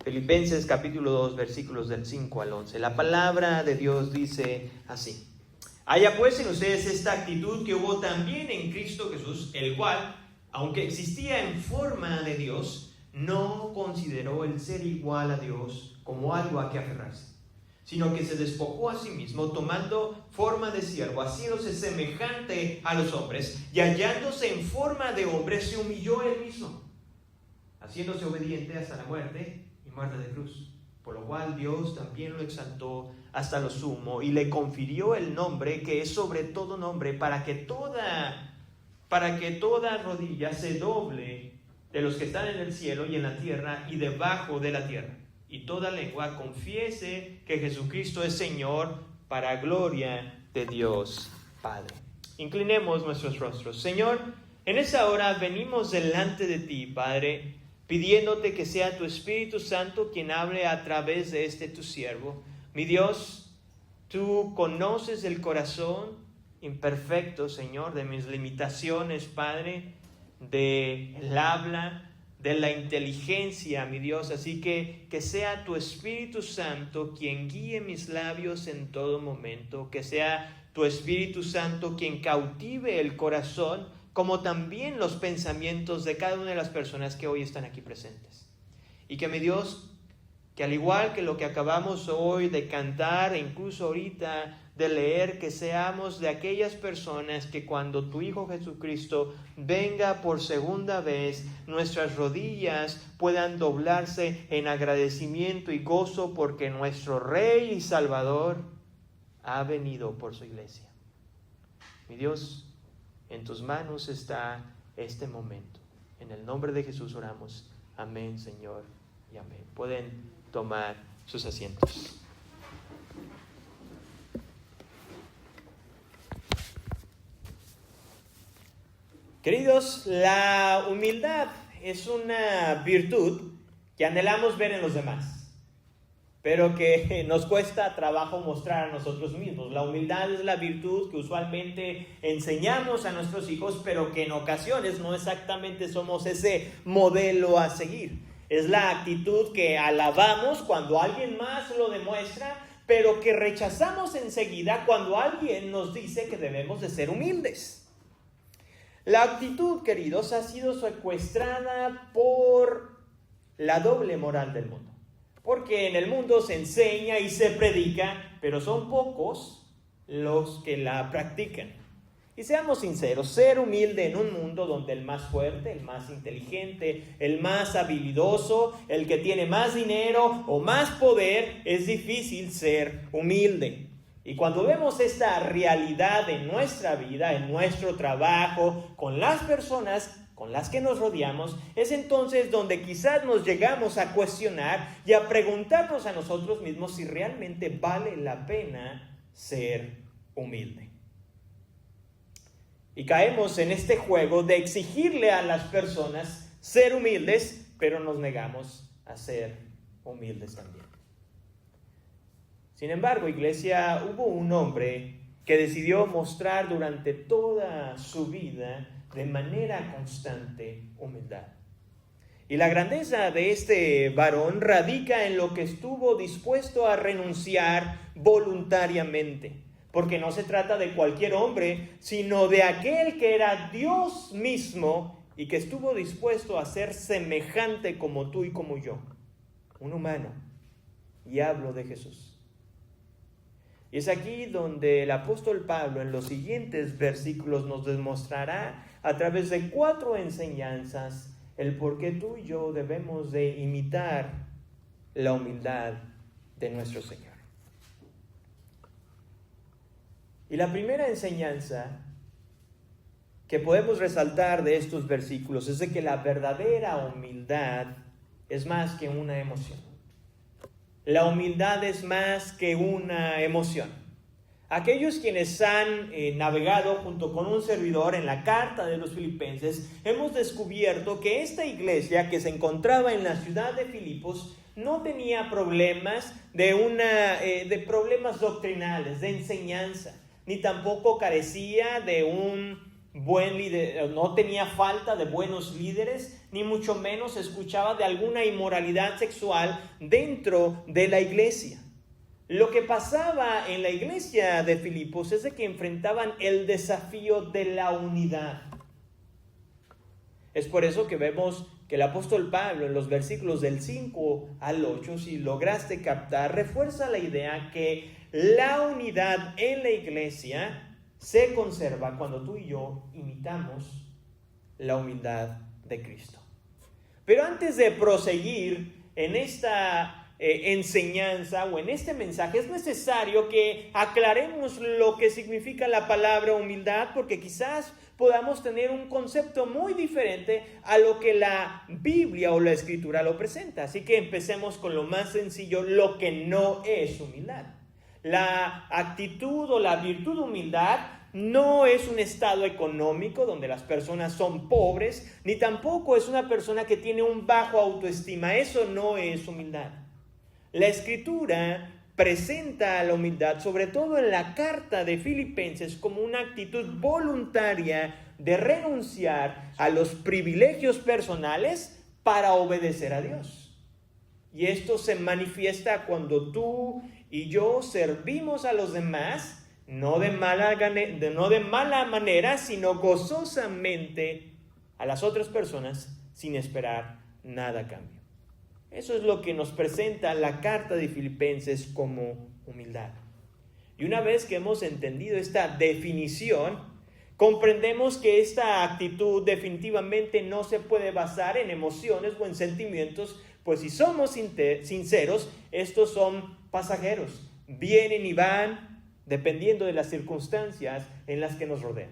Filipenses capítulo 2, versículos del 5 al 11. La palabra de Dios dice así: haya pues en ustedes esta actitud que hubo también en Cristo Jesús, el cual, aunque existía en forma de Dios, no consideró el ser igual a Dios como algo a que aferrarse, sino que se despojó a sí mismo, tomando forma de siervo, haciéndose semejante a los hombres, y hallándose en forma de hombre, se humilló él mismo, haciéndose obediente hasta la muerte y muerte de cruz. Por lo cual Dios también lo exaltó hasta lo sumo y le confirió el nombre que es sobre todo nombre, para que toda rodilla se doble de los que están en el cielo y en la tierra y debajo de la tierra, y toda lengua confiese que Jesucristo es Señor, para gloria de Dios Padre. Inclinemos nuestros rostros. Señor, en esta hora venimos delante de ti, Padre, pidiéndote que sea tu Espíritu Santo quien hable a través de este tu siervo. Mi Dios, tú conoces el corazón imperfecto, Señor, de mis limitaciones, Padre, del habla, de la inteligencia, mi Dios. Así que sea tu Espíritu Santo quien guíe mis labios en todo momento, que sea tu Espíritu Santo quien cautive el corazón, como también los pensamientos de cada una de las personas que hoy están aquí presentes. Y que mi Dios, que al igual que lo que acabamos hoy de cantar, e incluso ahorita de leer, que seamos de aquellas personas que cuando tu Hijo Jesucristo venga por segunda vez, nuestras rodillas puedan doblarse en agradecimiento y gozo, porque nuestro Rey y Salvador ha venido por su iglesia. Mi Dios, en tus manos está este momento. En el nombre de Jesús oramos. Amén, Señor, y amén. Pueden tomar sus asientos. Queridos, la humildad es una virtud que anhelamos ver en los demás, pero que nos cuesta trabajo mostrar a nosotros mismos. La humildad es la virtud que usualmente enseñamos a nuestros hijos, pero que en ocasiones no exactamente somos ese modelo a seguir. Es la actitud que alabamos cuando alguien más lo demuestra, pero que rechazamos enseguida cuando alguien nos dice que debemos de ser humildes. La actitud, queridos, ha sido secuestrada por la doble moral del mundo. Porque en el mundo se enseña y se predica, pero son pocos los que la practican. Y seamos sinceros, ser humilde en un mundo donde el más fuerte, el más inteligente, el más habilidoso, el que tiene más dinero o más poder, es difícil ser humilde. Y cuando vemos esta realidad en nuestra vida, en nuestro trabajo, con las personas con las que nos rodeamos, es entonces donde quizás nos llegamos a cuestionar y a preguntarnos a nosotros mismos si realmente vale la pena ser humilde. Y caemos en este juego de exigirle a las personas ser humildes, pero nos negamos a ser humildes también. Sin embargo, iglesia, hubo un hombre que decidió mostrar durante toda su vida de manera constante humildad. Y la grandeza de este varón radica en lo que estuvo dispuesto a renunciar voluntariamente. Porque no se trata de cualquier hombre, sino de aquel que era Dios mismo y que estuvo dispuesto a ser semejante como tú y como yo, un humano. Y hablo de Jesús. Y es aquí donde el apóstol Pablo en los siguientes versículos nos demostrará a través de 4 enseñanzas el por qué tú y yo debemos de imitar la humildad de nuestro Señor. Y la primera enseñanza que podemos resaltar de estos versículos es de que la verdadera humildad es más que una emoción. La humildad es más que una emoción. Aquellos quienes han navegado junto con un servidor en la carta de los Filipenses, hemos descubierto que esta iglesia que se encontraba en la ciudad de Filipos no tenía problemas de problemas doctrinales, de enseñanza, ni tampoco carecía de un buen líder, no tenía falta de buenos líderes, ni mucho menos escuchaba de alguna inmoralidad sexual dentro de la iglesia. Lo que pasaba en la iglesia de Filipos es de que enfrentaban el desafío de la unidad. Es por eso que vemos que el apóstol Pablo en los versículos del 5 al 8, si lograste captar, refuerza la idea que la unidad en la iglesia se conserva cuando tú y yo imitamos la humildad de Cristo. Pero antes de proseguir en esta enseñanza o en este mensaje, es necesario que aclaremos lo que significa la palabra humildad, porque quizás podamos tener un concepto muy diferente a lo que la Biblia o la Escritura lo presenta. Así que empecemos con lo más sencillo, lo que no es humildad. La actitud o la virtud de humildad no es un estado económico donde las personas son pobres, ni tampoco es una persona que tiene un bajo autoestima. Eso no es humildad. La Escritura presenta la humildad, sobre todo en la carta de Filipenses, como una actitud voluntaria de renunciar a los privilegios personales para obedecer a Dios. Y esto se manifiesta cuando tú y yo servimos a los demás, no de mala manera, sino gozosamente a las otras personas sin esperar nada a cambio. Eso es lo que nos presenta la carta de Filipenses como humildad. Y una vez que hemos entendido esta definición, comprendemos que esta actitud definitivamente no se puede basar en emociones o en sentimientos, pues si somos sinceros, estos son pasajeros, vienen y van dependiendo de las circunstancias en las que nos rodean.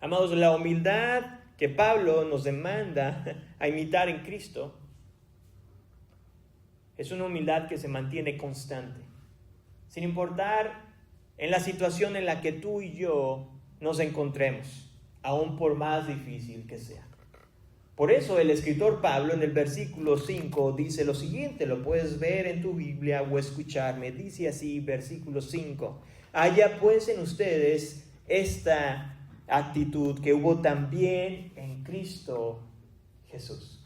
Amados, la humildad que Pablo nos demanda a imitar en Cristo es una humildad que se mantiene constante, sin importar en la situación en la que tú y yo nos encontremos, aún por más difícil que sea. Por eso el escritor Pablo en el versículo 5 dice lo siguiente, lo puedes ver en tu Biblia o escucharme, dice así, versículo 5, haya pues en ustedes esta actitud que hubo también en Cristo Jesús.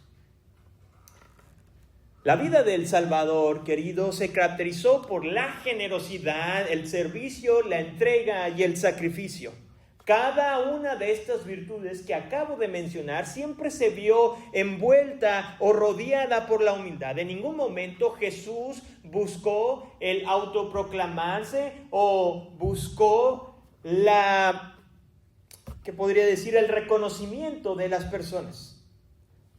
La vida del Salvador, querido, se caracterizó por la generosidad, el servicio, la entrega y el sacrificio. Cada una de estas virtudes que acabo de mencionar siempre se vio envuelta o rodeada por la humildad. En ningún momento Jesús buscó el autoproclamarse o buscó el reconocimiento de las personas.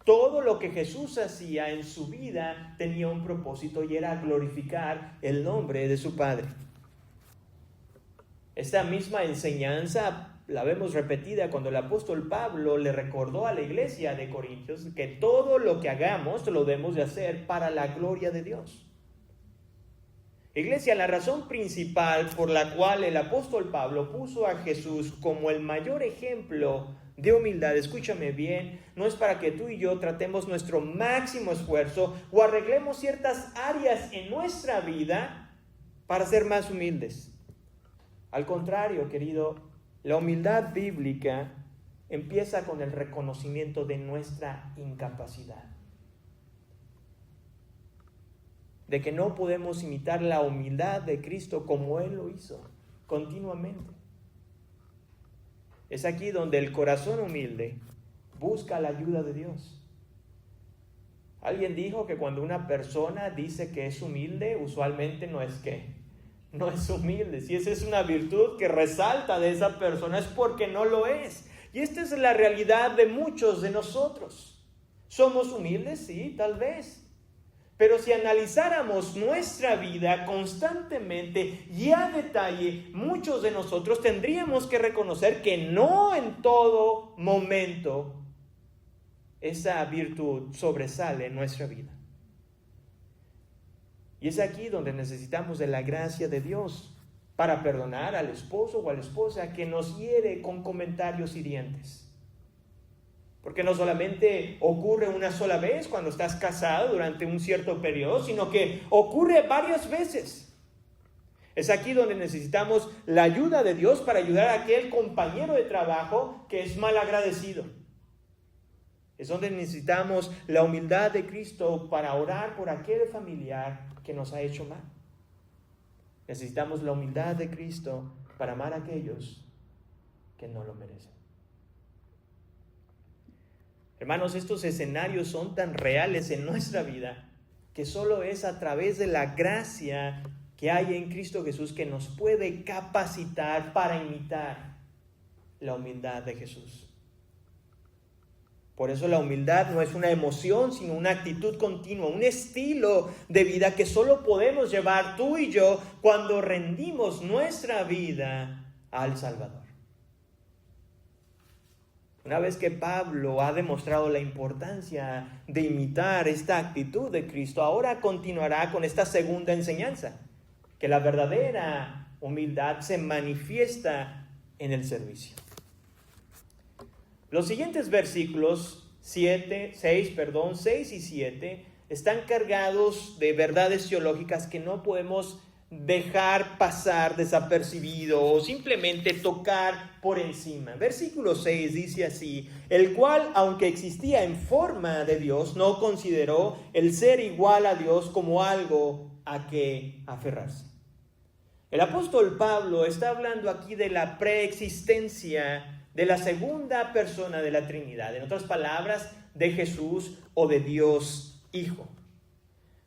Todo lo que Jesús hacía en su vida tenía un propósito y era glorificar el nombre de su Padre. Esta misma enseñanza la vemos repetida cuando el apóstol Pablo le recordó a la iglesia de Corintios que todo lo que hagamos lo debemos de hacer para la gloria de Dios. Iglesia, la razón principal por la cual el apóstol Pablo puso a Jesús como el mayor ejemplo de humildad, escúchame bien, no es para que tú y yo tratemos nuestro máximo esfuerzo o arreglemos ciertas áreas en nuestra vida para ser más humildes. Al contrario, querido, la humildad bíblica empieza con el reconocimiento de nuestra incapacidad. De que no podemos imitar la humildad de Cristo como Él lo hizo continuamente. Es aquí donde el corazón humilde busca la ayuda de Dios. Alguien dijo que cuando una persona dice que es humilde, usualmente no es humilde. Si esa es una virtud que resalta de esa persona, es porque no lo es. Y esta es la realidad de muchos de nosotros. ¿Somos humildes? Sí, tal vez. Pero si analizáramos nuestra vida constantemente y a detalle, muchos de nosotros tendríamos que reconocer que no en todo momento esa virtud sobresale en nuestra vida. Y es aquí donde necesitamos de la gracia de Dios para perdonar al esposo o a la esposa que nos hiere con comentarios hirientes. Porque no solamente ocurre una sola vez cuando estás casado durante un cierto periodo, sino que ocurre varias veces. Es aquí donde necesitamos la ayuda de Dios para ayudar a aquel compañero de trabajo que es mal agradecido. Es donde necesitamos la humildad de Cristo para orar por aquel familiar que nos ha hecho mal. Necesitamos la humildad de Cristo para amar a aquellos que no lo merecen. Hermanos, estos escenarios son tan reales en nuestra vida que solo es a través de la gracia que hay en Cristo Jesús que nos puede capacitar para imitar la humildad de Jesús. Por eso la humildad no es una emoción, sino una actitud continua, un estilo de vida que solo podemos llevar tú y yo cuando rendimos nuestra vida al Salvador. Una vez que Pablo ha demostrado la importancia de imitar esta actitud de Cristo, ahora continuará con esta segunda enseñanza, que la verdadera humildad se manifiesta en el servicio. Los siguientes versículos 6 y 7 están cargados de verdades teológicas que no podemos dejar pasar desapercibido o simplemente tocar por encima. Versículo 6 dice así: el cual, aunque existía en forma de Dios, no consideró el ser igual a Dios como algo a que aferrarse. El apóstol Pablo está hablando aquí de la preexistencia de la segunda persona de la Trinidad, en otras palabras, de Jesús o de Dios Hijo.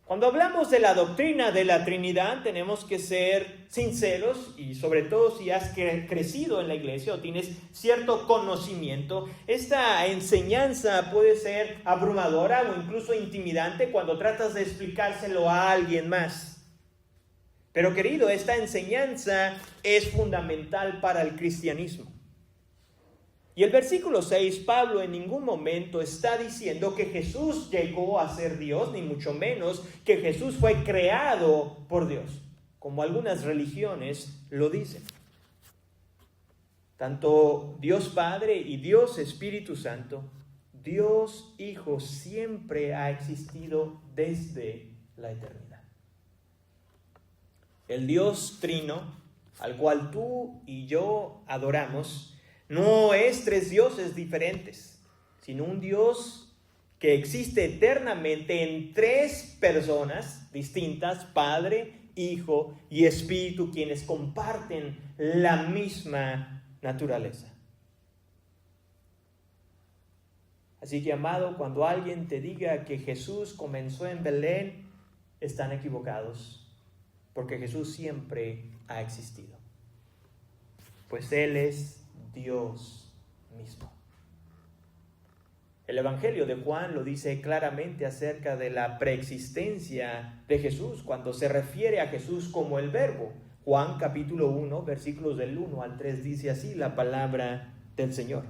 Cuando hablamos de la doctrina de la Trinidad, tenemos que ser sinceros y sobre todo si has crecido en la iglesia o tienes cierto conocimiento, esta enseñanza puede ser abrumadora o incluso intimidante cuando tratas de explicárselo a alguien más. Pero querido, esta enseñanza es fundamental para el cristianismo. Y el versículo 6, Pablo en ningún momento está diciendo que Jesús llegó a ser Dios, ni mucho menos que Jesús fue creado por Dios, como algunas religiones lo dicen. Tanto Dios Padre y Dios Espíritu Santo, Dios Hijo siempre ha existido desde la eternidad. El Dios Trino, al cual tú y yo adoramos, no es tres dioses diferentes, sino un Dios que existe eternamente en tres personas distintas, Padre, Hijo y Espíritu, quienes comparten la misma naturaleza. Así que, amado, cuando alguien te diga que Jesús comenzó en Belén, están equivocados, porque Jesús siempre ha existido, pues Él es Dios mismo. El Evangelio de Juan lo dice claramente acerca de la preexistencia de Jesús, cuando se refiere a Jesús como el Verbo. Juan capítulo 1, versículos del 1 al 3 dice así la palabra del Señor: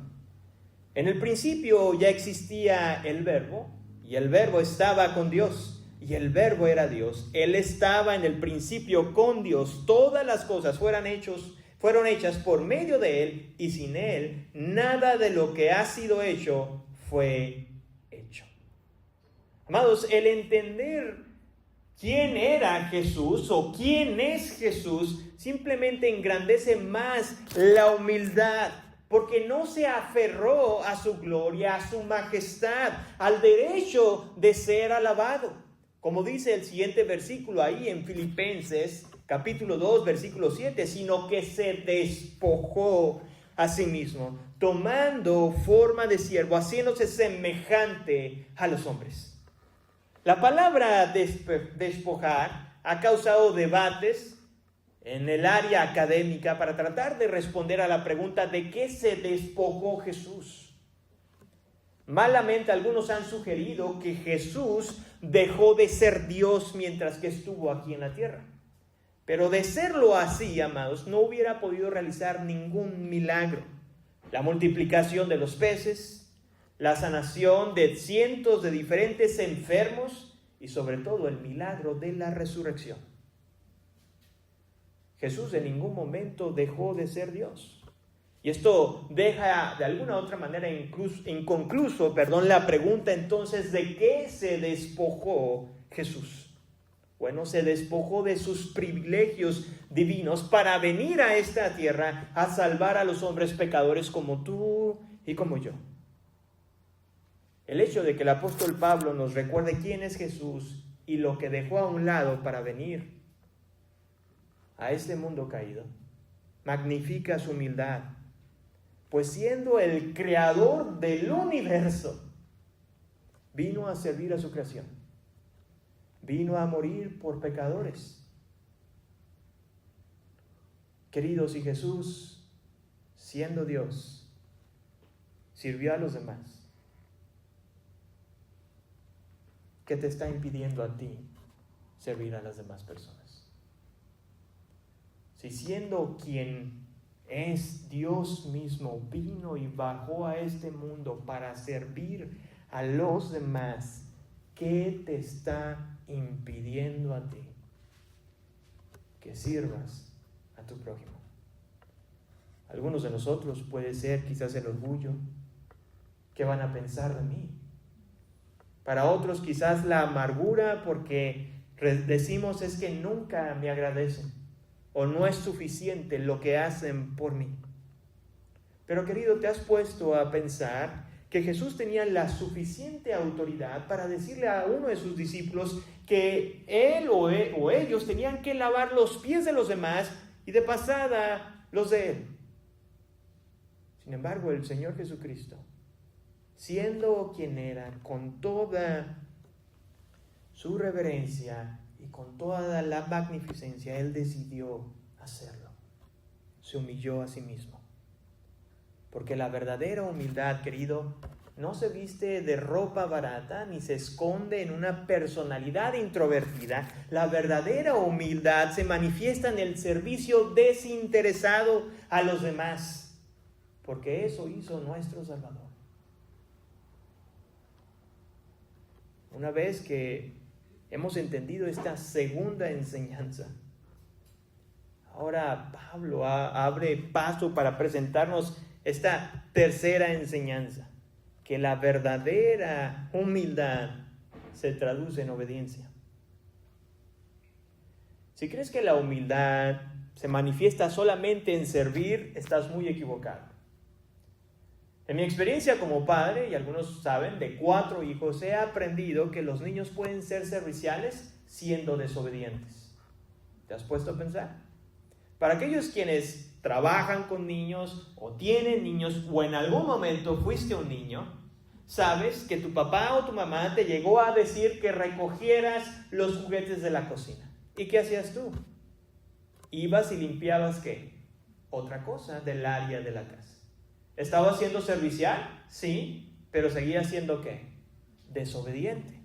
en el principio ya existía el Verbo, y el Verbo estaba con Dios, y el Verbo era Dios. Él estaba en el principio con Dios. Todas las cosas fueron hechas por medio de Él, y sin Él nada de lo que ha sido hecho fue hecho. Amados, el entender quién era Jesús o quién es Jesús simplemente engrandece más la humildad, porque no se aferró a su gloria, a su majestad, al derecho de ser alabado. Como dice el siguiente versículo ahí en Filipenses capítulo 2, versículo 7, sino que se despojó a sí mismo, tomando forma de siervo, haciéndose semejante a los hombres. La palabra despojar ha causado debates en el área académica para tratar de responder a la pregunta de qué se despojó Jesús. Malamente algunos han sugerido que Jesús dejó de ser Dios mientras que estuvo aquí en la tierra. Pero de serlo así, amados, no hubiera podido realizar ningún milagro. La multiplicación de los peces, la sanación de cientos de diferentes enfermos y sobre todo el milagro de la resurrección. Jesús en ningún momento dejó de ser Dios. Y esto deja de alguna u otra manera inconcluso la pregunta entonces de qué se despojó Jesús. Bueno, se despojó de sus privilegios divinos para venir a esta tierra a salvar a los hombres pecadores como tú y como yo. El hecho de que el apóstol Pablo nos recuerde quién es Jesús y lo que dejó a un lado para venir a este mundo caído, magnifica su humildad, pues siendo el creador del universo, vino a servir a su creación, vino a morir por pecadores. Queridos, y Jesús, siendo Dios, sirvió a los demás. ¿Qué te está impidiendo a ti servir a las demás personas? Si siendo quien es Dios mismo, vino y bajó a este mundo para servir a los demás, ¿qué te está impidiendo a ti que sirvas a tu prójimo? Algunos de nosotros puede ser quizás el orgullo. ¿Qué van a pensar de mí? Para otros quizás la amargura porque decimos es que nunca me agradecen o no es suficiente lo que hacen por mí. Pero querido, ¿te has puesto a pensar que Jesús tenía la suficiente autoridad para decirle a uno de sus discípulos que él o ellos tenían que lavar los pies de los demás y de pasada los de él? Sin embargo, el Señor Jesucristo, siendo quien era, con toda su reverencia y con toda la magnificencia, Él decidió hacerlo. Se humilló a sí mismo. Porque la verdadera humildad, querido, no se viste de ropa barata ni se esconde en una personalidad introvertida. La verdadera humildad se manifiesta en el servicio desinteresado a los demás, porque eso hizo nuestro Salvador. Una vez que hemos entendido esta segunda enseñanza, ahora Pablo abre paso para presentarnos esta tercera enseñanza, que la verdadera humildad se traduce en obediencia. Si crees que la humildad se manifiesta solamente en servir, estás muy equivocado. En mi experiencia como padre, y algunos saben, de 4 hijos, he aprendido que los niños pueden ser serviciales siendo desobedientes. ¿Te has puesto a pensar? Para aquellos quienes trabajan con niños o tienen niños o en algún momento fuiste un niño, sabes que tu papá o tu mamá te llegó a decir que recogieras los juguetes de la cocina. ¿Y qué hacías tú? Ibas y limpiabas ¿qué? Otra cosa del área de la casa. ¿Estaba siendo servicial? Sí, pero seguía siendo ¿qué? Desobediente.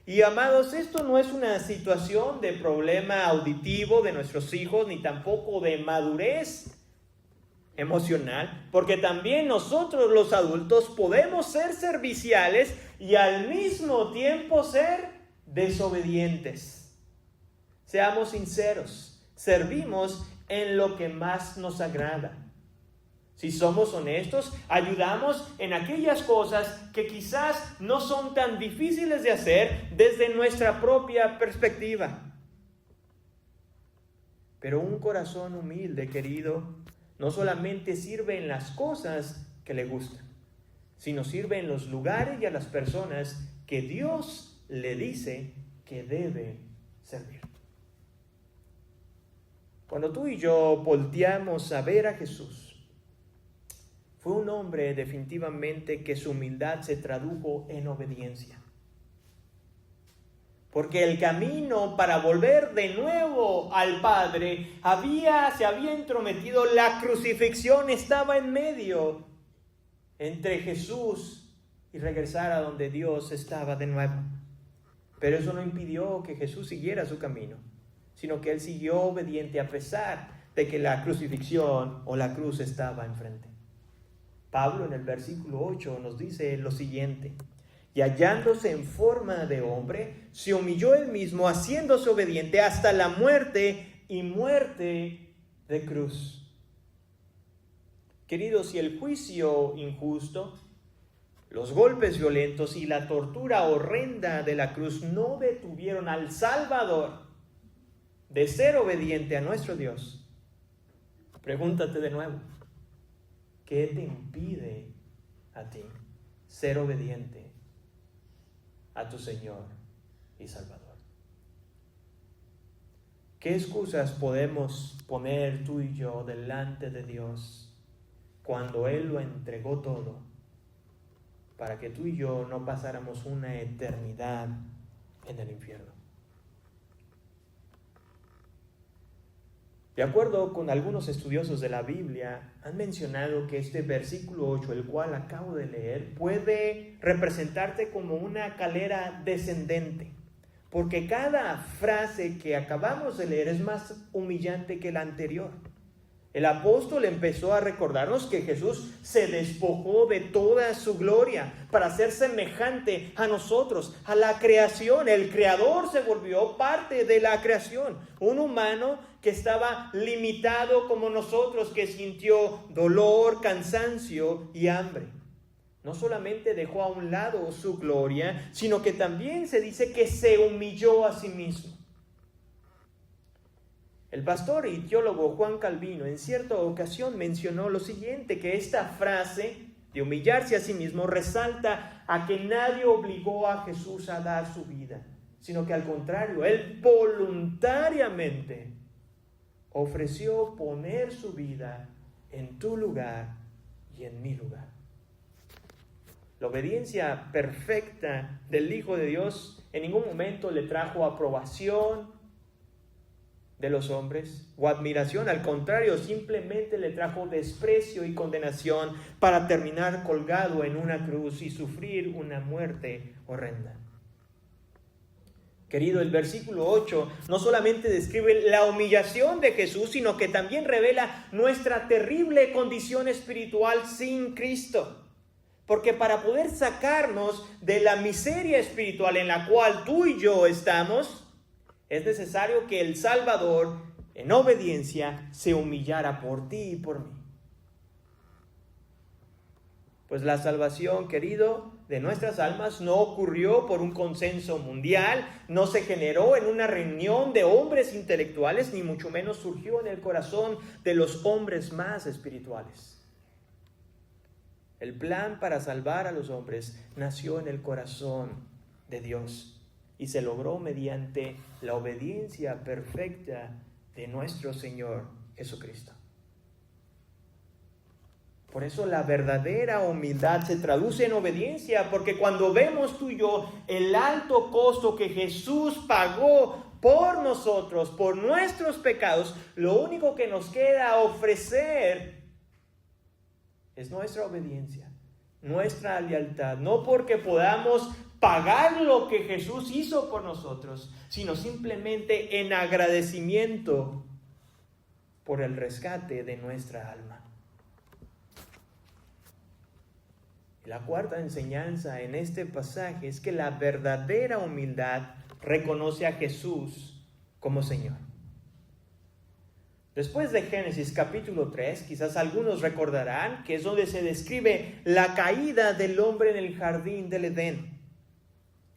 Y amados, esto no es una situación de problema auditivo de nuestros hijos, ni tampoco de madurez emocional, porque también nosotros los adultos podemos ser serviciales y al mismo tiempo ser desobedientes. Seamos sinceros, servimos en lo que más nos agrada. Si somos honestos, ayudamos en aquellas cosas que quizás no son tan difíciles de hacer desde nuestra propia perspectiva. Pero un corazón humilde, querido, no solamente sirve en las cosas que le gustan, sino sirve en los lugares y a las personas que Dios le dice que debe servir. Cuando tú y yo volteamos a ver a Jesús, fue un hombre definitivamente que su humildad se tradujo en obediencia. Porque el camino para volver de nuevo al Padre se había entrometido, la crucifixión estaba en medio entre Jesús y regresar a donde Dios estaba de nuevo. Pero eso no impidió que Jesús siguiera su camino, sino que Él siguió obediente a pesar de que la crucifixión o la cruz estaba enfrente. Pablo en el versículo 8 nos dice lo siguiente: y hallándose en forma de hombre, se humilló él mismo, haciéndose obediente hasta la muerte y muerte de cruz. Queridos, si el juicio injusto Los golpes violentos y la tortura horrenda de la cruz no detuvieron al Salvador de ser obediente a nuestro Dios. Pregúntate de nuevo, ¿qué te impide a ti ser obediente a tu Señor y Salvador? ¿Qué excusas podemos poner tú y yo delante de Dios cuando Él lo entregó todo para que tú y yo no pasáramos una eternidad en el infierno? De acuerdo con algunos estudiosos de la Biblia, han mencionado que este versículo 8, el cual acabo de leer, puede representarte como una calera descendente, porque cada frase que acabamos de leer es más humillante que la anterior. El apóstol empezó a recordarnos que Jesús se despojó de toda su gloria para ser semejante a nosotros, a la creación. El Creador se volvió parte de la creación, un humano que estaba limitado como nosotros, que sintió dolor, cansancio y hambre. No solamente dejó a un lado su gloria, sino que también se dice que se humilló a sí mismo. El pastor y teólogo Juan Calvino en cierta ocasión mencionó lo siguiente, que esta frase de humillarse a sí mismo resalta a que nadie obligó a Jesús a dar su vida, sino que al contrario, Él voluntariamente ofreció poner su vida en tu lugar y en mi lugar. La obediencia perfecta del Hijo de Dios en ningún momento le trajo aprobación de los hombres o admiración. Al contrario, simplemente le trajo desprecio y condenación para terminar colgado en una cruz y sufrir una muerte horrenda. Querido, el versículo 8 no solamente describe la humillación de Jesús, sino que también revela nuestra terrible condición espiritual sin Cristo. Porque para poder sacarnos de la miseria espiritual en la cual tú y yo estamos, es necesario que el Salvador, en obediencia, se humillara por ti y por mí. Pues la salvación, querido, de nuestras almas no ocurrió por un consenso mundial, no se generó en una reunión de hombres intelectuales, ni mucho menos surgió en el corazón de los hombres más espirituales. El plan para salvar a los hombres nació en el corazón de Dios y se logró mediante la obediencia perfecta de nuestro Señor Jesucristo. Por eso la verdadera humildad se traduce en obediencia, porque cuando vemos tú y yo el alto costo que Jesús pagó por nosotros, por nuestros pecados, lo único que nos queda ofrecer es nuestra obediencia, nuestra lealtad, no porque podamos pagar lo que Jesús hizo por nosotros, sino simplemente en agradecimiento por el rescate de nuestra alma. Y la cuarta enseñanza en este pasaje es que la verdadera humildad reconoce a Jesús como Señor. Después de Génesis capítulo 3, quizás algunos recordarán que es donde se describe la caída del hombre en el jardín del Edén.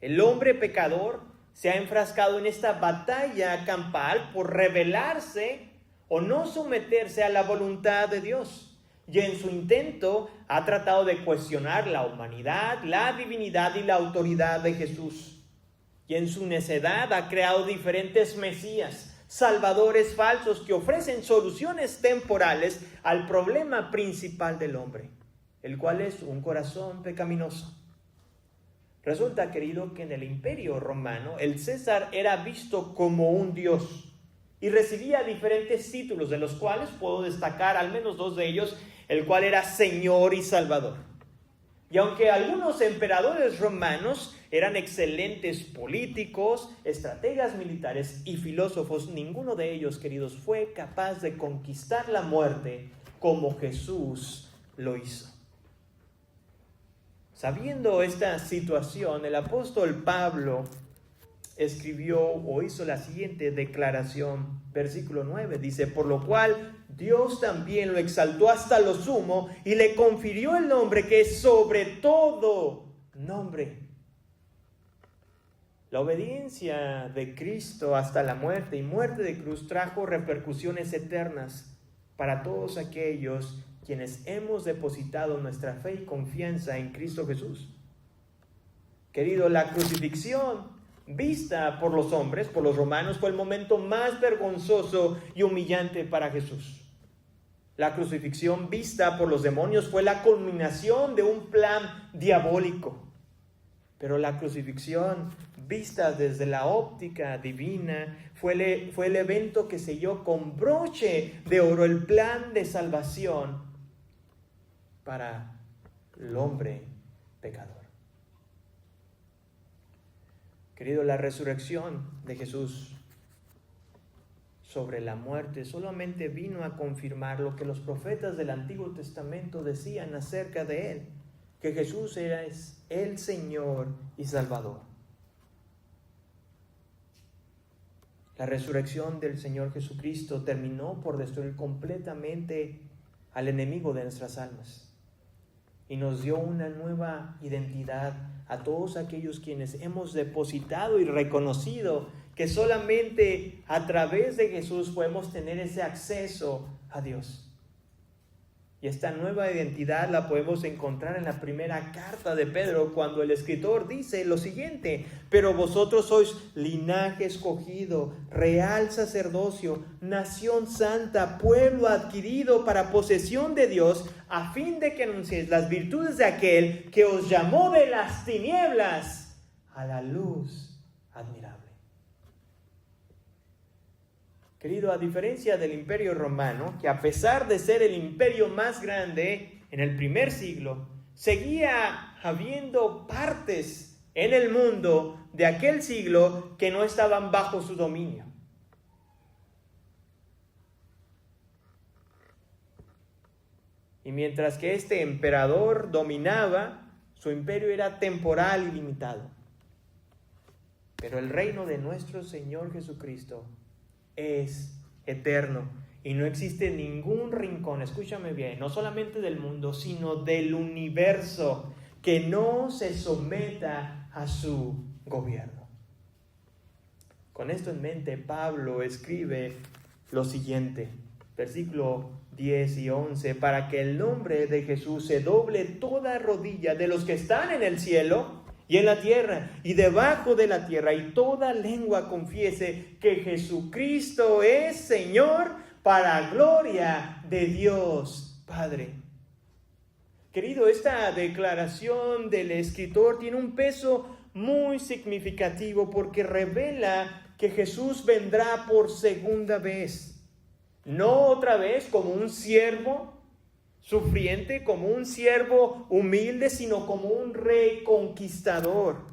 El hombre pecador se ha enfrascado en esta batalla campal por rebelarse o no someterse a la voluntad de Dios. Y en su intento ha tratado de cuestionar la humanidad, la divinidad y la autoridad de Jesús. Y en su necedad ha creado diferentes mesías, salvadores falsos que ofrecen soluciones temporales al problema principal del hombre, el cual es un corazón pecaminoso. Resulta, querido, que en el Imperio Romano el César era visto como un dios y recibía diferentes títulos, de los cuales puedo destacar al menos dos de ellos, el cual era Señor y Salvador. Y aunque algunos emperadores romanos eran excelentes políticos, estrategas militares y filósofos, ninguno de ellos, queridos, fue capaz de conquistar la muerte como Jesús lo hizo. Sabiendo esta situación, el apóstol Pablo escribió o hizo la siguiente declaración. Versículo 9 dice: por lo cual Dios también lo exaltó hasta lo sumo y le confirió el nombre que es sobre todo nombre. La obediencia de Cristo hasta la muerte y muerte de cruz trajo repercusiones eternas para todos aquellos quienes hemos depositado nuestra fe y confianza en Cristo Jesús. Querido, la crucifixión vista por los hombres, por los romanos, fue el momento más vergonzoso y humillante para Jesús. La crucifixión vista por los demonios fue la culminación de un plan diabólico. Pero la crucifixión vista desde la óptica divina fue el evento que selló con broche de oro el plan de salvación para el hombre pecador. Querido, la resurrección de Jesús sobre la muerte solamente vino a confirmar lo que los profetas del Antiguo Testamento decían acerca de Él, que Jesús era el Señor y Salvador. La resurrección del Señor Jesucristo terminó por destruir completamente al enemigo de nuestras almas y nos dio una nueva identidad a todos aquellos quienes hemos depositado y reconocido que solamente a través de Jesús podemos tener ese acceso a Dios. Y esta nueva identidad la podemos encontrar en la primera carta de Pedro, cuando el escritor dice lo siguiente: pero vosotros sois linaje escogido, real sacerdocio, nación santa, pueblo adquirido para posesión de Dios, a fin de que anunciéis las virtudes de aquel que os llamó de las tinieblas a la luz admirable. Querido, a diferencia del Imperio Romano, que a pesar de ser el imperio más grande en el primer siglo, seguía habiendo partes en el mundo de aquel siglo que no estaban bajo su dominio. Y mientras que este emperador dominaba, su imperio era temporal y limitado. Pero el reino de nuestro Señor Jesucristo es eterno y no existe ningún rincón, escúchame bien, no solamente del mundo, sino del universo, que no se someta a su gobierno. Con esto en mente, Pablo escribe lo siguiente, versículo 10 y 11: para que el nombre de Jesús se doble toda rodilla de los que están en el cielo y en la tierra y debajo de la tierra, y toda lengua confiese que Jesucristo es Señor, para gloria de Dios Padre. Querido, esta declaración del escritor tiene un peso muy significativo porque revela que Jesús vendrá por segunda vez. No otra vez como un siervo sufriente, como un siervo humilde, sino como un rey conquistador.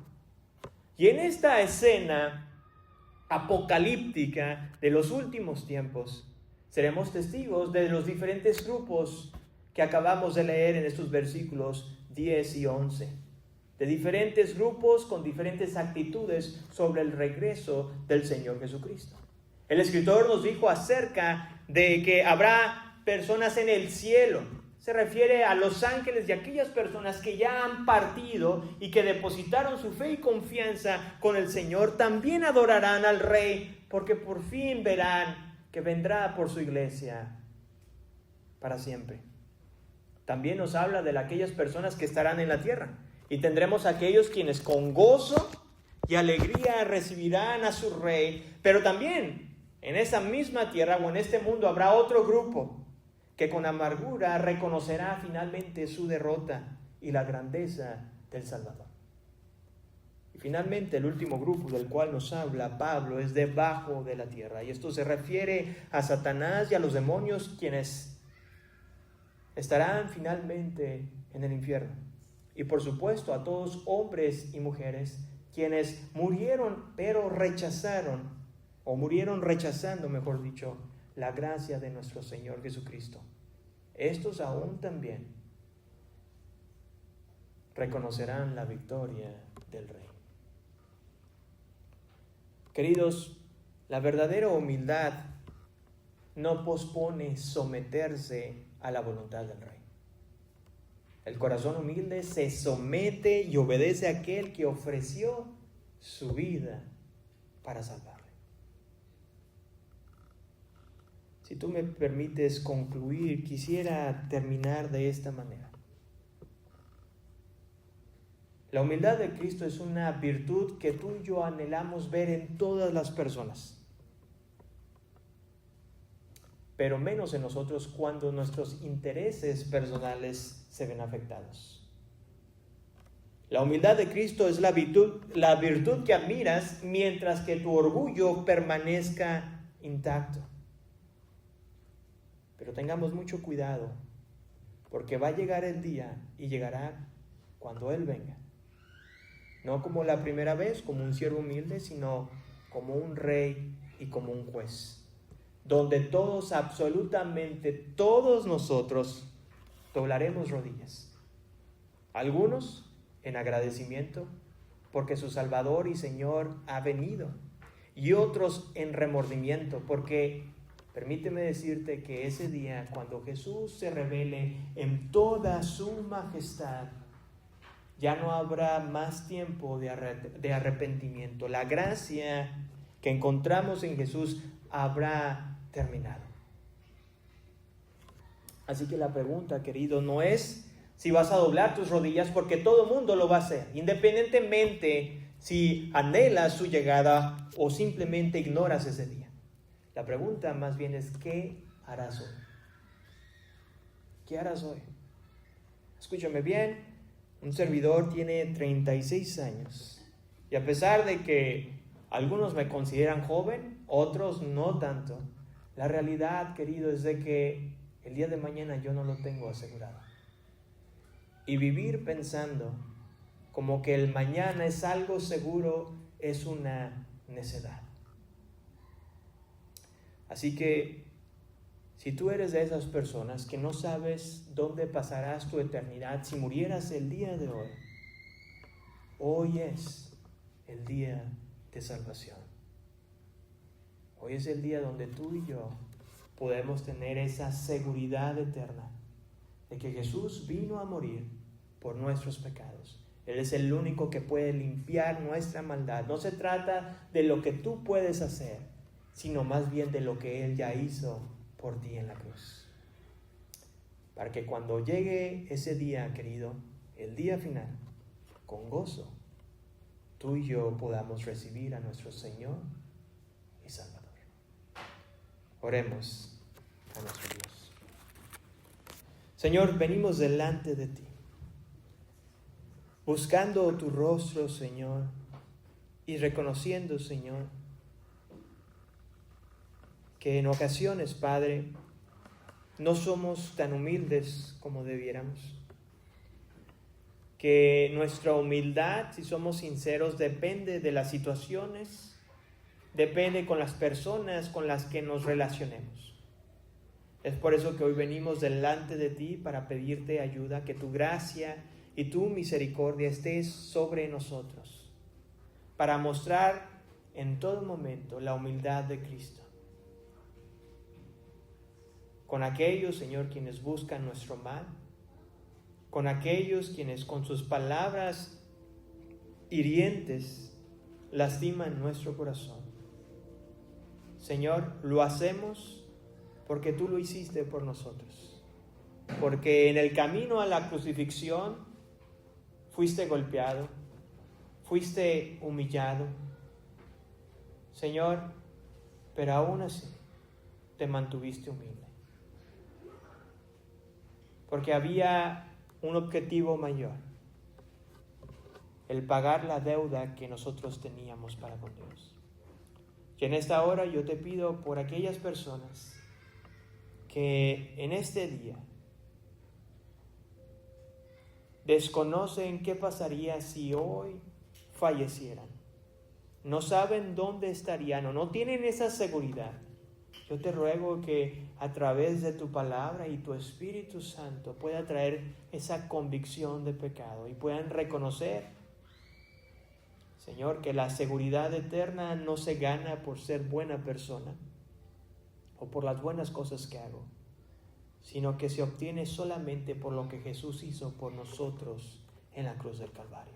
Y en esta escena apocalíptica de los últimos tiempos, seremos testigos de los diferentes grupos que acabamos de leer en estos versículos 10 y 11. De diferentes grupos con diferentes actitudes sobre el regreso del Señor Jesucristo. El escritor nos dijo acerca de que habrá personas en el cielo. Se refiere a los ángeles y aquellas personas que ya han partido y que depositaron su fe y confianza con el Señor. También adorarán al Rey, porque por fin verán que vendrá por su iglesia para siempre. También nos habla de aquellas personas que estarán en la tierra. Y tendremos aquellos quienes con gozo y alegría recibirán a su Rey. Pero también en esa misma tierra o en este mundo habrá otro grupo que con amargura reconocerá finalmente su derrota y la grandeza del Salvador. Y finalmente el último grupo del cual nos habla Pablo es debajo de la tierra. Y esto se refiere a Satanás y a los demonios, quienes estarán finalmente en el infierno. Y por supuesto a todos hombres y mujeres quienes murieron pero rechazaron, o murieron rechazando, mejor dicho, la gracia de nuestro Señor Jesucristo. Estos aún también reconocerán la victoria del Rey. Queridos, la verdadera humildad no pospone someterse a la voluntad del Rey. El corazón humilde se somete y obedece a aquel que ofreció su vida para salvarle. Si tú me permites concluir, quisiera terminar de esta manera. La humildad de Cristo es una virtud que tú y yo anhelamos ver en todas las personas, pero menos en nosotros cuando nuestros intereses personales se ven afectados. La humildad de Cristo es la virtud que admiras mientras que tu orgullo permanezca intacto. Pero tengamos mucho cuidado, porque va a llegar el día y llegará cuando Él venga. No como la primera vez, como un siervo humilde, sino como un rey y como un juez, donde todos, absolutamente todos nosotros, doblaremos rodillas. Algunos en agradecimiento porque su Salvador y Señor ha venido, y otros en remordimiento porque, permíteme decirte que ese día, cuando Jesús se revele en toda su majestad, ya no habrá más tiempo de arrepentimiento. La gracia que encontramos en Jesús habrá terminado. Así que la pregunta, querido, no es si vas a doblar tus rodillas, porque todo mundo lo va a hacer, independientemente si anhelas su llegada o simplemente ignoras ese día. La pregunta más bien es, ¿qué harás hoy? ¿Qué harás hoy? Escúchame bien. Un servidor tiene 36 años y a pesar de que algunos me consideran joven, otros no tanto, la realidad, querido, es de que el día de mañana yo no lo tengo asegurado. Y vivir pensando como que el mañana es algo seguro es una necedad. Así que si tú eres de esas personas que no sabes dónde pasarás tu eternidad si murieras el día de hoy, hoy es el día de salvación. Hoy es el día donde tú y yo podemos tener esa seguridad eterna de que Jesús vino a morir por nuestros pecados. Él es el único que puede limpiar nuestra maldad. No se trata de lo que tú puedes hacer, sino más bien de lo que Él ya hizo por ti en la cruz. Para que cuando llegue ese día, querido, el día final, con gozo, tú y yo podamos recibir a nuestro Señor y Salvador. Oremos a nuestro Dios. Señor, venimos delante de ti, buscando tu rostro, Señor, y reconociendo, Señor, que en ocasiones, Padre, no somos tan humildes como debiéramos. Que nuestra humildad, si somos sinceros, depende de las situaciones, depende con las personas con las que nos relacionemos. Es por eso que hoy venimos delante de ti para pedirte ayuda, que tu gracia y tu misericordia estés sobre nosotros, para mostrar en todo momento la humildad de Cristo. Con aquellos, Señor, quienes buscan nuestro mal, con aquellos quienes con sus palabras hirientes lastiman nuestro corazón. Señor, lo hacemos porque tú lo hiciste por nosotros, porque en el camino a la crucifixión fuiste golpeado, fuiste humillado, Señor, pero aún así te mantuviste humilde. Porque había un objetivo mayor, el pagar la deuda que nosotros teníamos para con Dios. Y en esta hora yo te pido por aquellas personas que en este día desconocen qué pasaría si hoy fallecieran, no saben dónde estarían o no tienen esa seguridad. Yo te ruego que a través de tu palabra y tu Espíritu Santo pueda traer esa convicción de pecado y puedan reconocer, Señor, que la seguridad eterna no se gana por ser buena persona o por las buenas cosas que hago, sino que se obtiene solamente por lo que Jesús hizo por nosotros en la cruz del Calvario.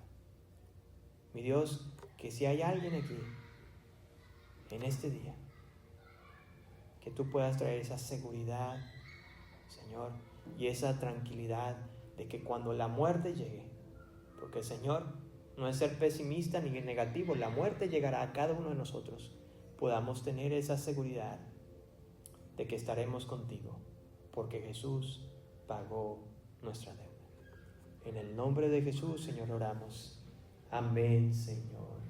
Mi Dios, que si hay alguien aquí en este día, que tú puedas traer esa seguridad, Señor, y esa tranquilidad de que cuando la muerte llegue, porque Señor, no es ser pesimista ni negativo, la muerte llegará a cada uno de nosotros, podamos tener esa seguridad de que estaremos contigo, porque Jesús pagó nuestra deuda. En el nombre de Jesús, Señor, oramos. Amén, Señor.